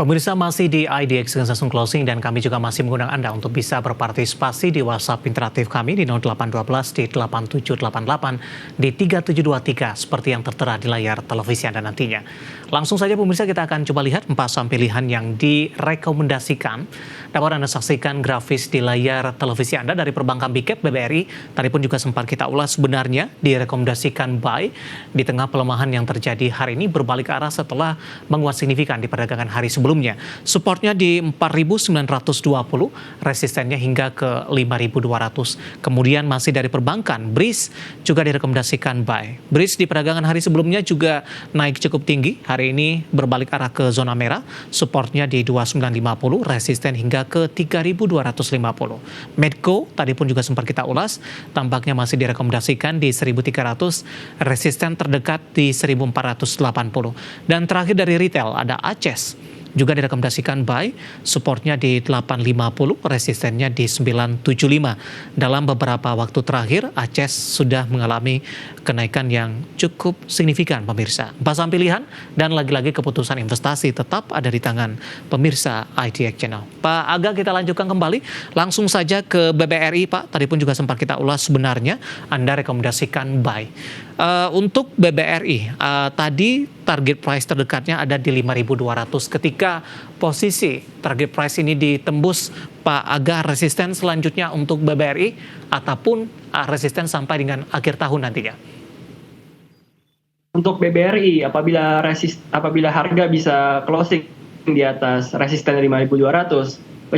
Pemirsa masih di IDX dengan langsung closing dan kami juga masih mengundang Anda untuk bisa berpartisipasi di WhatsApp interaktif kami di 0812 di 8788 di 3723 seperti yang tertera di layar televisi Anda nantinya. Langsung saja pemirsa kita akan coba lihat 4 saham pilihan yang direkomendasikan. Dapat Anda saksikan grafis di layar televisi Anda dari perbankan Big Cap BBRI. Tadi pun juga sempat kita ulas sebenarnya direkomendasikan buy di tengah pelemahan yang terjadi hari ini berbalik arah setelah menguat signifikan di perdagangan hari sebelumnya. Supportnya di 4.920, resistennya hingga ke 5.200. Kemudian masih dari perbankan, BRIS juga direkomendasikan buy. BRIS di perdagangan hari sebelumnya juga naik cukup tinggi. Hari ini berbalik arah ke zona merah, supportnya di 2.950, resisten hingga ke 3.250. Medco tadi pun juga sempat kita ulas, tampaknya masih direkomendasikan di 1.300, resisten terdekat di 1.480. Dan terakhir dari retail ada ACES, juga direkomendasikan buy, supportnya di 850, resistennya di 975. Dalam beberapa waktu terakhir, ACES sudah mengalami kenaikan yang cukup signifikan pemirsa. 4 saham pilihan dan lagi-lagi keputusan investasi tetap ada di tangan pemirsa IDX Channel. Pak Aga, kita lanjutkan kembali. Langsung saja ke BBRI Pak, tadi pun juga sempat kita ulas sebenarnya Anda rekomendasikan buy. Untuk BBRI, tadi target price terdekatnya ada di 5.200. Ketika posisi target price ini ditembus, Pak Aga, resisten selanjutnya untuk BBRI ataupun resisten sampai dengan akhir tahun nantinya? Untuk BBRI, apabila harga bisa closing di atas resisten 5.200,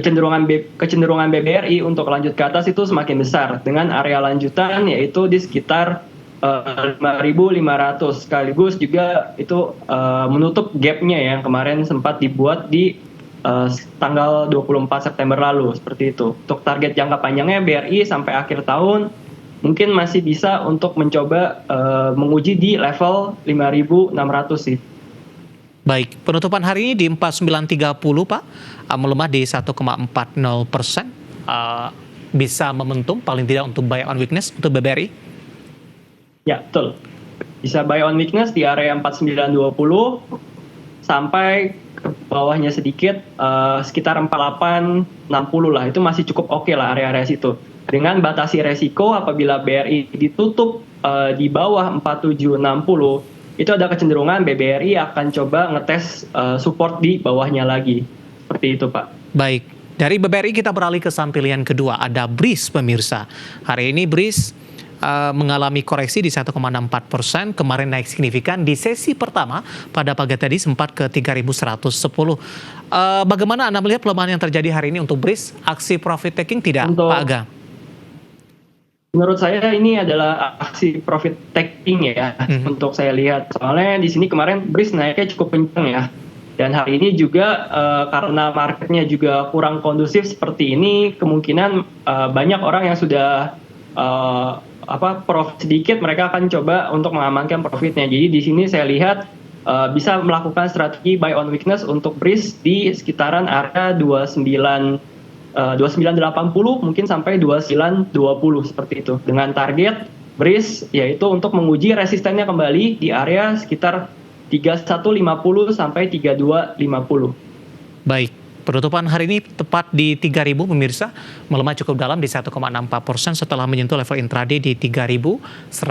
kecenderungan BBRI untuk lanjut ke atas itu semakin besar dengan area lanjutan yaitu di sekitar 5.500, sekaligus juga itu menutup gapnya yang kemarin sempat dibuat di tanggal 24 September lalu, seperti itu. Untuk target jangka panjangnya BRI sampai akhir tahun mungkin masih bisa untuk mencoba menguji di level 5.600 sih. Baik, penutupan hari ini di 4930 Pak, melemah di 1,40%, bisa momentum paling tidak untuk buy on weakness untuk BBRI? Ya, betul. Bisa buy on weakness di area 4920 sampai ke bawahnya sedikit sekitar 4860 lah. Itu masih cukup oke lah area-area situ. Dengan batasi resiko apabila BRI ditutup di bawah 4760, itu ada kecenderungan BBRI akan coba ngetes support di bawahnya lagi. Seperti itu, Pak. Baik, dari BBRI kita beralih ke saham pilihan kedua, ada BRIS pemirsa. Hari ini BRIS mengalami koreksi di 1,64%, kemarin naik signifikan di sesi pertama pada pagi tadi sempat ke 3.110. Bagaimana Anda melihat pelemahan yang terjadi hari ini untuk BRIS? Aksi profit taking tidak, Pak Aga? Menurut saya ini adalah aksi profit taking ya, untuk saya lihat. Soalnya di sini kemarin BRIS naiknya cukup kencang ya. Dan hari ini juga karena marketnya juga kurang kondusif seperti ini, kemungkinan banyak orang yang sudah profit sedikit, mereka akan coba untuk mengamankan profitnya. Jadi di sini saya lihat bisa melakukan strategi buy on weakness untuk BRIS di sekitaran area 2980 mungkin sampai 2920 seperti itu. Dengan target BRIS yaitu untuk menguji resistennya kembali di area sekitar 3150 sampai 3250. Baik. Penutupan hari ini tepat di 3.000 pemirsa, melemah cukup dalam di 1,64% setelah menyentuh level intraday di 3.110.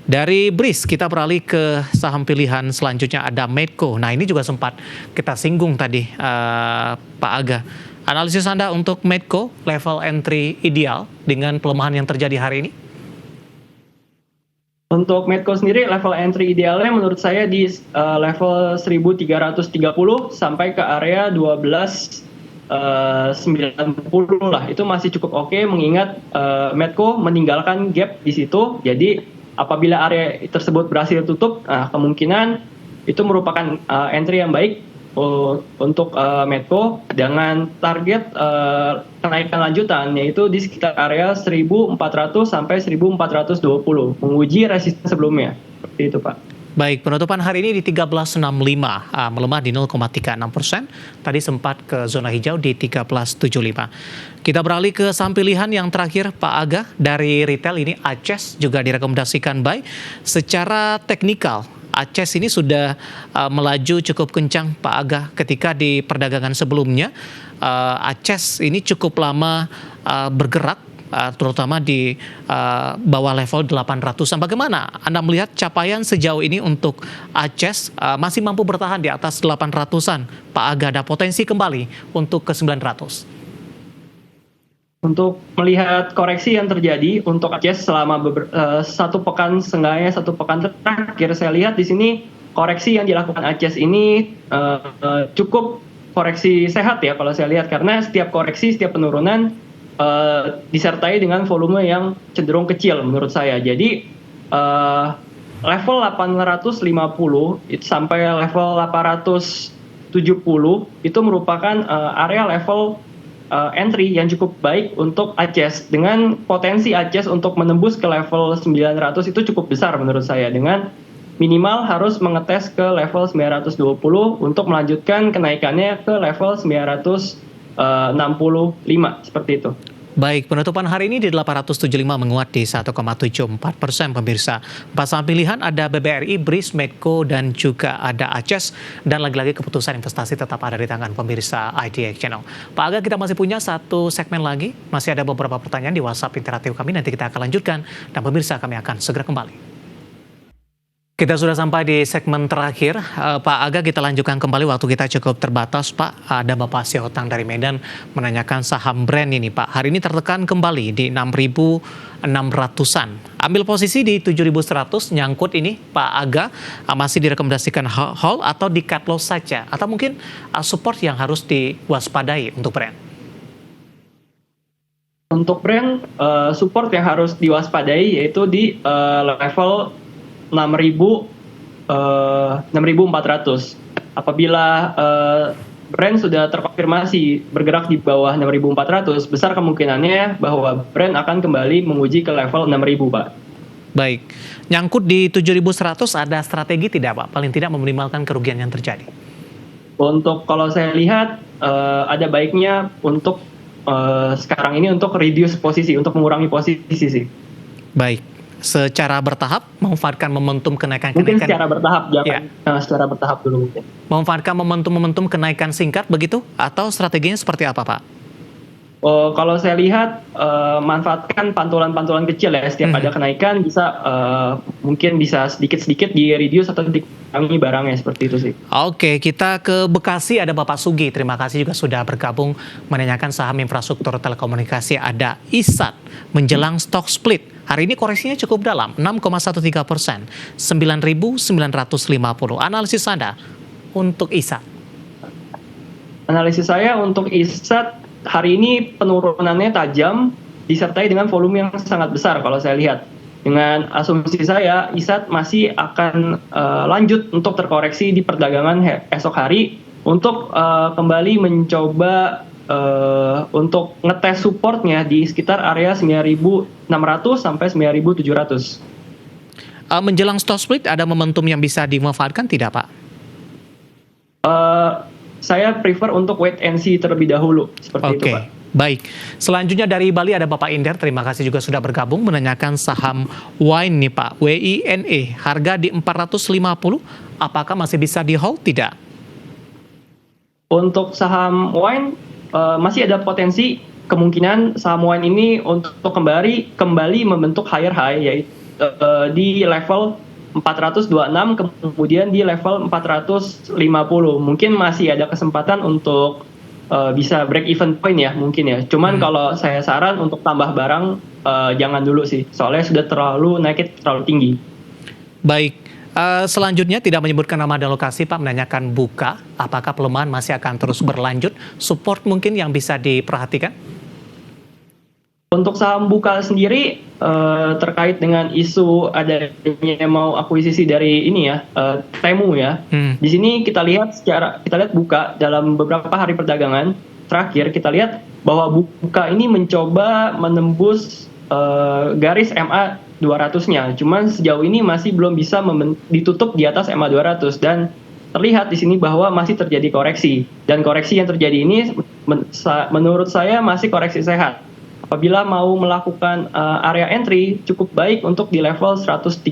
Dari BRIS kita beralih ke saham pilihan selanjutnya ada Medco. Nah ini juga sempat kita singgung tadi Pak Aga. Analisis Anda untuk Medco, level entry ideal dengan pelemahan yang terjadi hari ini? Untuk Medco sendiri level entry idealnya menurut saya di level 1330 sampai ke area 1290 lah. Itu masih cukup oke mengingat Medco meninggalkan gap di situ. Jadi apabila area tersebut berhasil tutup, kemungkinan itu merupakan entry yang baik untuk Medco dengan target kenaikan lanjutan yaitu di sekitar area 1.400 sampai 1.420 menguji resisten sebelumnya. Seperti itu, Pak. Baik, penutupan hari ini di 1365, melemah di 0,36%. Tadi sempat ke zona hijau di 1375. Kita beralih ke saham pilihan yang terakhir, Pak Aga. Dari retail ini ACES juga direkomendasikan buy. Secara teknikal, ACES ini sudah melaju cukup kencang Pak Aga, ketika di perdagangan sebelumnya ACES ini cukup lama bergerak, terutama di bawah level 800-an. Bagaimana Anda melihat capaian sejauh ini untuk ACES masih mampu bertahan di atas 800-an? Pak Aga, ada potensi kembali untuk ke 900? Untuk melihat koreksi yang terjadi untuk ACES selama satu pekan, setengahnya satu pekan terakhir, saya lihat di sini koreksi yang dilakukan ACES ini cukup koreksi sehat ya kalau saya lihat, karena setiap koreksi, setiap penurunan disertai dengan volume yang cenderung kecil menurut saya. Jadi level 850 sampai level 870 itu merupakan area level entry yang cukup baik untuk ACES, dengan potensi ACES untuk menembus ke level 900 itu cukup besar menurut saya, dengan minimal harus mengetes ke level 920 untuk melanjutkan kenaikannya ke level 965 seperti itu. Baik, penutupan hari ini di 875 menguat di 1,74% pemirsa. Empat saham pilihan ada BBRI, BRIS, Medco, dan juga ada ACES. Dan lagi-lagi keputusan investasi tetap ada di tangan pemirsa IDX Channel. Pak Aga, kita masih punya satu segmen lagi. Masih ada beberapa pertanyaan di WhatsApp interaktif kami. Nanti kita akan lanjutkan. Dan pemirsa, kami akan segera kembali. Kita sudah sampai di segmen terakhir. Pak Aga, kita lanjutkan kembali, waktu kita cukup terbatas Pak. Ada Bapak Siotang dari Medan menanyakan saham brand ini Pak. Hari ini tertekan kembali di 6.600-an. Ambil posisi di 7.100, nyangkut ini Pak Aga. Masih direkomendasikan hold atau di cut loss saja? Atau mungkin support yang harus diwaspadai untuk brand? Untuk brand, support yang harus diwaspadai yaitu di level 6.400. Apabila brand sudah terkonfirmasi bergerak di bawah 6.400, besar kemungkinannya bahwa brand akan kembali menguji ke level 6.000, Pak. Baik, nyangkut di 7.100 ada strategi tidak Pak? Paling tidak meminimalkan kerugian yang terjadi. Untuk kalau saya lihat ada baiknya untuk sekarang ini untuk reduce posisi, untuk mengurangi posisi sih. Baik. Secara bertahap, memanfaatkan momentum kenaikan. Mungkin secara bertahap, jangan secara bertahap dulu mungkin. Memanfaatkan momentum kenaikan singkat begitu, atau strateginya seperti apa Pak? Kalau saya lihat, manfaatkan pantulan-pantulan kecil ya, setiap ada kenaikan bisa mungkin bisa sedikit-sedikit di reduce atau dikurangi barangnya, seperti itu sih. Oke, kita ke Bekasi, ada Bapak Sugi, terima kasih juga sudah bergabung menanyakan saham infrastruktur telekomunikasi. Ada ISAT menjelang stock split. Hari ini koreksinya cukup dalam, 6,13%, 9.950. Analisis Anda untuk ISAT? Analisis saya untuk ISAT hari ini penurunannya tajam, disertai dengan volume yang sangat besar kalau saya lihat. Dengan asumsi saya, ISAT masih akan lanjut untuk terkoreksi di perdagangan esok hari untuk kembali mencoba untuk ngetes supportnya di sekitar area 9.600 sampai 9.700. Menjelang stock split ada momentum yang bisa dimanfaatkan tidak Pak? Saya prefer untuk wait and see terlebih dahulu, seperti itu Pak. Baik, selanjutnya dari Bali ada Bapak Inder, terima kasih juga sudah bergabung menanyakan saham WINE nih Pak, WINE, harga di 450, apakah masih bisa di hold tidak? Untuk saham WINE, masih ada potensi kemungkinan saham WINE ini untuk kembali membentuk higher high, yaitu di level 426, kemudian di level 450. Mungkin masih ada kesempatan untuk bisa break even point ya, mungkin ya. Cuman kalau saya saran untuk tambah barang, jangan dulu sih, soalnya sudah terlalu tinggi. Baik, selanjutnya tidak menyebutkan nama dan lokasi Pak, menanyakan Buka, apakah pelemahan masih akan terus berlanjut? Support mungkin yang bisa diperhatikan? Untuk saham Buka sendiri, terkait dengan isu adanya mau akuisisi dari ini ya, Temu ya. Di sini kita lihat Buka dalam beberapa hari perdagangan terakhir, kita lihat bahwa Buka ini mencoba menembus garis MA 200-nya. Cuman sejauh ini masih belum bisa ditutup di atas MA 200, dan terlihat di sini bahwa masih terjadi koreksi. Dan koreksi yang terjadi ini menurut saya masih koreksi sehat. Apabila mau melakukan area entry, cukup baik untuk di level 132.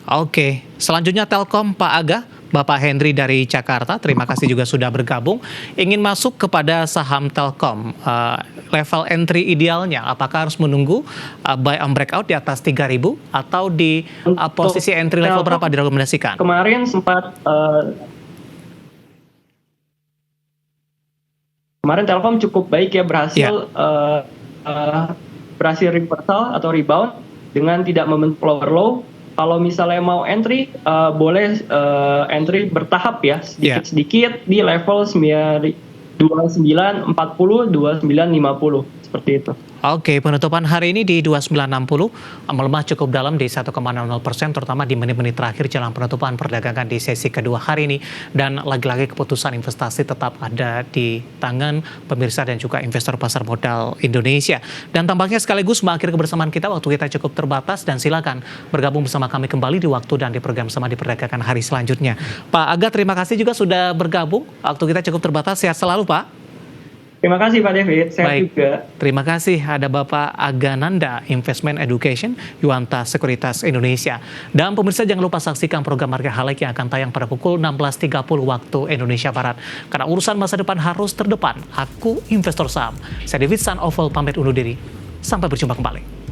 Oke, selanjutnya Telkom Pak Aga, Bapak Henry dari Jakarta, terima kasih juga sudah bergabung. Ingin masuk kepada saham Telkom, level entry idealnya, apakah harus menunggu buy on breakout di atas 3.000 atau di posisi entry level Telkom berapa direkomendasikan? Kemarin Telkom cukup baik ya, berhasil berhasil reversal atau rebound dengan tidak membentuk lower low. Kalau misalnya mau entry, boleh entry bertahap ya, sedikit-sedikit di level 2940, 2950 seperti itu. Oke, penutupan hari ini di 2960 melemah cukup dalam di 1,00%, terutama di menit-menit terakhir jelang penutupan perdagangan di sesi kedua hari ini. Dan lagi-lagi keputusan investasi tetap ada di tangan pemirsa dan juga investor pasar modal Indonesia. Dan tampaknya sekaligus mengakhiri kebersamaan kita, waktu kita cukup terbatas, dan silakan bergabung bersama kami kembali di waktu dan di program Sama di Perdagangan hari selanjutnya. Pak Aga, terima kasih juga sudah bergabung. Waktu kita cukup terbatas, sehat selalu Pak. Terima kasih Pak David, sehat juga. Terima kasih, ada Bapak Agananda, Investment Education, Yuanta Sekuritas Indonesia. Dan pemirsa jangan lupa saksikan program Market Highlight yang akan tayang pada pukul 16.30 waktu Indonesia Barat. Karena urusan masa depan harus terdepan. Aku investor saham. Saya David San Oval pamit undur diri. Sampai berjumpa kembali.